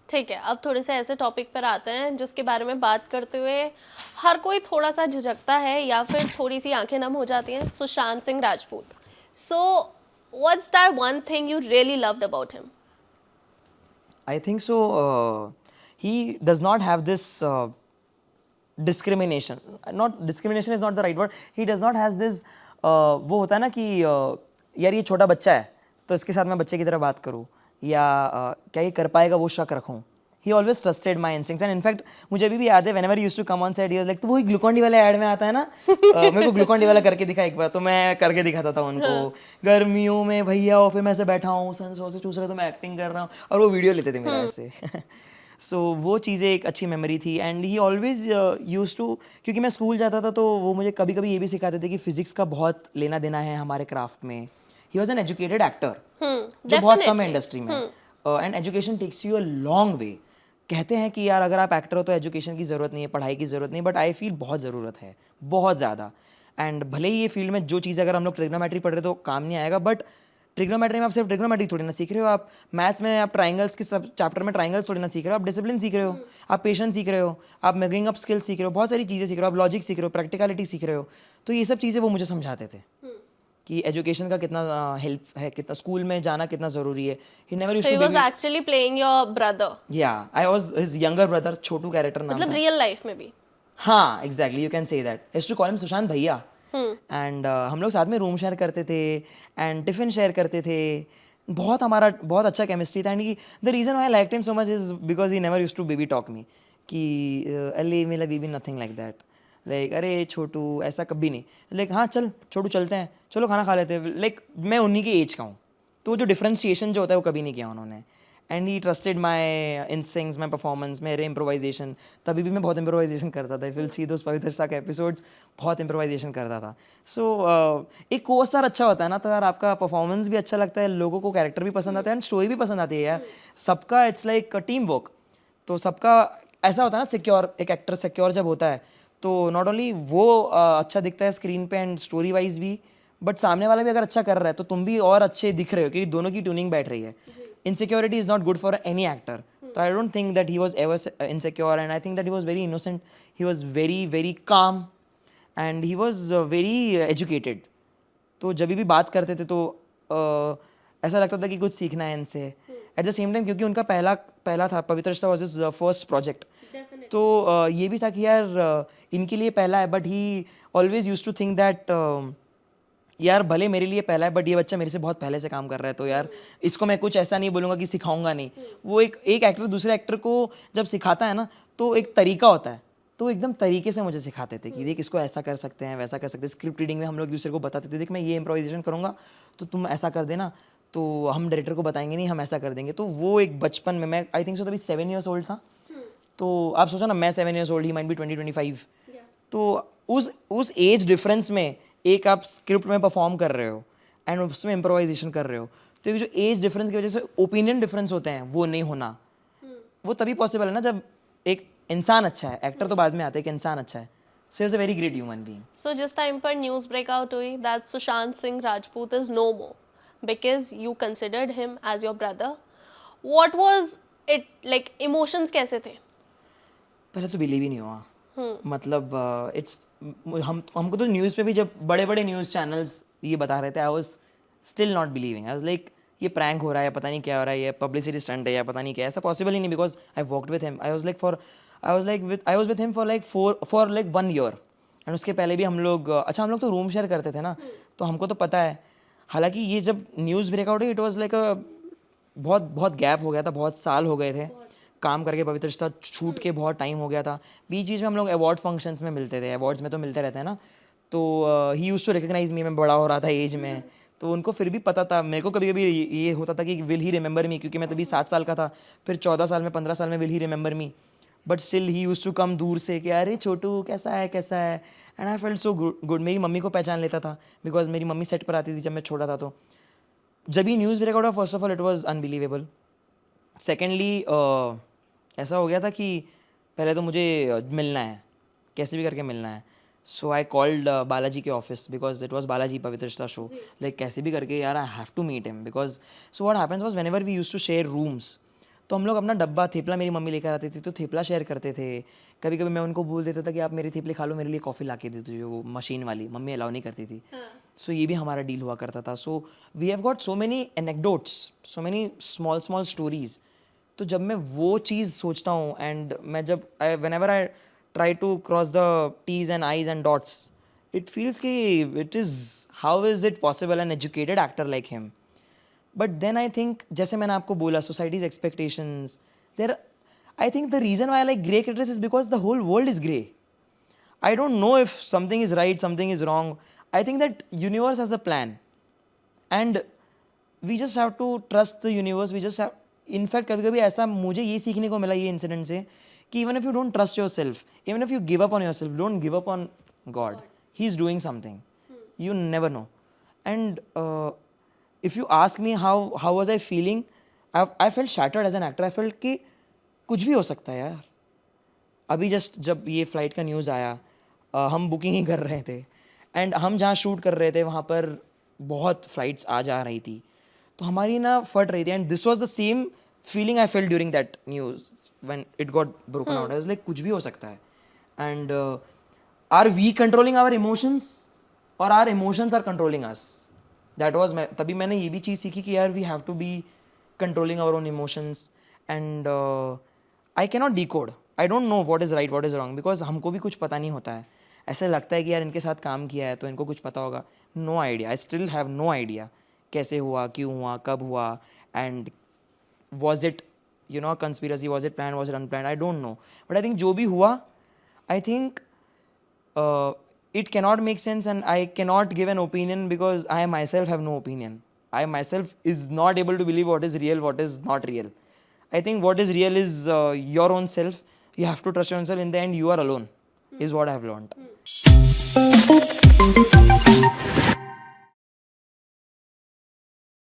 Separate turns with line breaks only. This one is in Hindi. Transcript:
ठीक है, अब थोड़े से ऐसे टॉपिक पर आते हैं जिसके बारे में बात करते हुए हर कोई थोड़ा सा झिझकता है या फिर थोड़ी सी आंखें नम हो जाती हैं। Sushant Singh Rajput. So what's that one thing you really loved about him?
I think so. He does not have this discrimination. Not discrimination is not the right word. He does not has this. वो होता है ना कि यार ये छोटा बच्चा है तो इसके साथ मैं बच्चे की तरह बात करूँ या क्या ये कर पाएगा वो शक रखूँ. He always trusted my instincts and in fact मुझे अभी भी याद है whenever he used to come on set he was like तो वही ग्लूकॉन डी वाले ऐड में आता है ना मेरे को ग्लूकॉन डी वाला करके दिखा एक बार तो मैं करके दिखाता था उनको गर्मियों में भैया ऑफिस में ऐसे बैठा हूँ सनसो से चूस रहा तो मैं एक्टिंग कर रहा हूँ और वो वीडियो लेते थे मेरा ऐसे सो वो चीज़ें एक अच्छी मेमोरी थी and he always used to क्योंकि मैं स्कूल जाता था तो वो मुझे कभी कभी ये भी सिखाते थे कि फिजिक्स का बहुत लेना देना है हमारे क्राफ्ट में. He was an educated actor जो बहुत कम है इंडस्ट्री में and education takes you a long way. कहते हैं कि यार अगर आप एक्टर हो तो एजुकेशन की ज़रूरत नहीं है पढ़ाई की ज़रूरत नहीं बट आई फील बहुत ज़रूरत है बहुत ज़्यादा. एंड भले ही ये फील्ड में जो चीज़ अगर हम लोग ट्रिग्नोमेट्री पढ़ रहे तो काम नहीं आएगा बट ट्रिग्नोमेट्री में आप सिर्फ ट्रिग्नोमेट्री थोड़ी ना सीख रहे हो. आप मैथ्स में आप ट्राइंगल्स के सब चैप्टर में ट्राइंगल्स थोड़ी ना सीख रहे हो. आप डिसिप्लिन सीख रहे हो आप पेशेंस सीख रहे हो आप मेकिंग अप स्किल्स सीख रहे हो बहुत सारी चीज़ें सीख रहे हो आप लॉजिक सीख रहे हो प्रैक्टिकलिटी सीख रहे हो. तो ये सब चीज़ें वो मुझे समझाते थे कि एजुकेशन का कितना हेल्प है कितना स्कूल में जाना कितना ज़रूरी है. He never used
So he
to
was actually playing your brother.
या I was his younger brother Chhotu character नाम
मतलब
था.
रियल लाइफ में भी.
हाँ exactly you can say that. I used to call him Sushant भैया एंड हम लोग साथ में रूम शेयर करते थे एंड टिफिन शेयर करते थे. बहुत हमारा बहुत अच्छा केमिस्ट्री था and the reason I like him so much is because he never used to baby talk me कि अले मेरा baby nothing like that like अरे छोटू ऐसा कभी नहीं. लाइक हाँ चल छोटू चलते हैं चलो खाना खा लेते हैं. लाइक मैं उन्हीं की एज का हूँ तो जो डिफ्रेंशिएशन जो होता है वो कभी नहीं किया उन्होंने. And he trusted my instincts my performance मेरे इम्प्रोवाइजेशन. तभी भी मैं बहुत इम्प्रोवाइजेशन करता था. विल सी दोस पवित्रता के एपिसोड्स बहुत इम्प्रोवाइजेशन करता था. सो एक को स्टार अच्छा होता है ना तो यार आपका परफॉर्मेंस भी अच्छा लगता है लोगों को कैरेक्टर भी पसंद आता है एंड स्टोरी भी पसंद आती है यार. सबका इट्स लाइक टीम वर्क. तो सबका ऐसा होता है ना सिक्योर एक एक्टर सिक्योर जब होता है तो नॉट ओनली वो अच्छा दिखता है स्क्रीन पे एंड स्टोरी वाइज भी बट सामने वाला भी अगर अच्छा कर रहा है तो तुम भी और अच्छे दिख रहे हो क्योंकि दोनों की ट्यूनिंग बैठ रही है. Insecurity is not good for any actor. So I don't think that he was ever insecure and I think that he was very innocent. He was very very calm and he was very educated. तो जब भी बात करते थे तो ऐसा लगता था कि कुछ सीखना है इनसे. एट द सेम टाइम क्योंकि उनका पहला था पवित्र रिश्ता वॉज इज फर्स्ट प्रोजेक्ट तो ये भी था कि यार इनके लिए पहला है but he always used to think that यार भले मेरे लिए पहला है बट ये बच्चा मेरे से बहुत पहले से काम कर रहा है तो यार इसको मैं कुछ ऐसा नहीं बोलूँगा कि सिखाऊंगा नहीं. वो एक एक्टर दूसरे एक्टर को जब सिखाता है ना तो एक तरीका होता है तो एकदम तरीके से मुझे सिखाते थे कि देख इसको ऐसा कर सकते हैं वैसा कर सकते हैं. स्क्रिप्ट रीडिंग में हम लोग एक दूसरे को बताते थे देख मैं ये इम्प्रोवाइजेशन करूँगा तो तुम ऐसा कर देना तो हम डायरेक्टर को बताएंगे नहीं हम ऐसा कर देंगे. तो वो एक बचपन में मैं आई थिंक सो तभी 7 years old था. तो आप सोचो ना मैं 7 years old he might be 20-25 तो उस एज डिफरेंस में एक आप स्क्रिप्ट में परफॉर्म कर रहे हो एंड उसमें इम्प्रोवाइजेशन कर रहे हो तो ये जो एज डिफरेंस की वजह से ओपिनियन डिफरेंस होते हैं वो नहीं होना वो तभी पॉसिबल है ना जब एक इंसान अच्छा है. एक्टर तो बाद में आता है एक इंसान अच्छा है. So is a very great human being.
So जिस टाइम पर न्यूज़ ब्रेकआउट हुई that Sushant Singh Rajput is no more because you considered him as your brother, what was it like? Emotions कैसे थे?
पहले तो बिलीव ही नहीं हुआ. मतलब इट्स हमको तो न्यूज़ पे भी जब बड़े बड़े न्यूज़ चैनल्स ये बता रहे थे I was still not believing. I was like ये प्रैंक हो रहा है पता नहीं क्या हो रहा है ये पब्लिसिटी स्टंट है या पता नहीं क्या ऐसा पॉसिबल ही नहीं because I worked with him. I was with him for like 1 year and उसके पहले भी हम लोग हम लोग तो रूम शेयर करते थे ना तो हमको तो पता है. हालांकि ये जब न्यूज़ ब्रेकआउट हुई इट वाज लाइक बहुत बहुत गैप हो गया था बहुत साल हो गए थे काम करके पवित्र रिश्ता छूट के बहुत टाइम हो गया था. बीच में हम लोग अवार्ड फंक्शंस में मिलते थे. अवार्ड्स में तो मिलते रहते हैं ना तो ही यूज टू रिकग्नाइज मी. मैं बड़ा हो रहा था एज में तो उनको फिर भी पता था. मेरे को कभी कभी ये होता था कि विल ही रिमेंबर मी क्योंकि मैं तभी 7 साल का था. फिर 14 साल में 15 साल में will he remember me but still he used to come दूर से कि अरे छोटू कैसा है and I felt so good. मेरी मम्मी को पहचान लेता था बिकॉज मेरी मम्मी सेट पर आती थी जब मैं छोटा था. तो जब ही न्यूज़ ब्रेकआउट हुआ first of all it was unbelievable. Secondly ऐसा हो गया था कि पहले तो मुझे मिलना है कैसे भी करके मिलना है. सो आई कॉल्ड बालाजी के office because it was Balaji Pavitra Rishta show. Like कैसे भी करके यार I have to meet him because so what happens was whenever we used to share rooms तो हम लोग अपना डब्बा थेपला मेरी मम्मी लेकर आती थी तो थेपला शेयर करते थे. कभी कभी मैं उनको बोल देता था कि आप मेरी थेपले खा लो, मेरे लिए कॉफ़ी ला के दे दो, वो मशीन वाली मम्मी अलाउ नहीं करती थी. सो ये भी हमारा डील हुआ करता था. So we have got so many anecdotes, so many small small stories. तो जब मैं वो चीज़ सोचता हूँ एंड मैं जब whenever I try to cross the t's and i's and dots, it feels कि it is how is it possible an educated actor like him. But then I think जैसे मैंने आपको बोला society's expectations there, I think the reason why I like grey characters is because the whole world is grey. I don't know if something is right, something is wrong. I think that universe has a plan. And we just have to trust the universe. We just have, in fact, कभी कभी ऐसा मुझे ये सीखने को मिला ये इंसिडेंट से कि even if you don't trust yourself, even if you give up on yourself, don't give up on God. He is doing something. You never know. And if you ask me how was I feeling, I felt shattered as an actor. I felt कि कुछ भी हो सकता है यार. अभी जस्ट जब ये फ़्लाइट का न्यूज़ आया, हम बुकिंग ही कर रहे थे एंड हम जहाँ शूट कर रहे थे वहाँ पर बहुत फ़्लाइट्स आ जा रही थी, तो हमारी ना फट रही थी. And this was the same feeling I felt during that news when it got broken out. I was like कुछ भी हो सकता है. And are we controlling our emotions और are emotions are controlling us? That was तभी मैंने ये भी चीज़ सीखी कि यार we have to be controlling our own emotions. And I cannot decode, I don't know what is right what is wrong, because हमको भी कुछ पता नहीं होता है. ऐसे लगता है कि यार इनके साथ काम किया है तो इनको कुछ पता होगा. No idea, I still have no idea कैसे हुआ, क्यों हुआ, कब हुआ, and was it you know conspiracy, was it planned, was it unplanned, I don't know. But I think जो भी हुआ, I think it cannot make sense and I cannot give an opinion because I myself have no opinion. I myself is not able to believe what is real, what is not real. I think what is real is your own self. You have to trust yourself. In the end, you are alone, is what I have learned.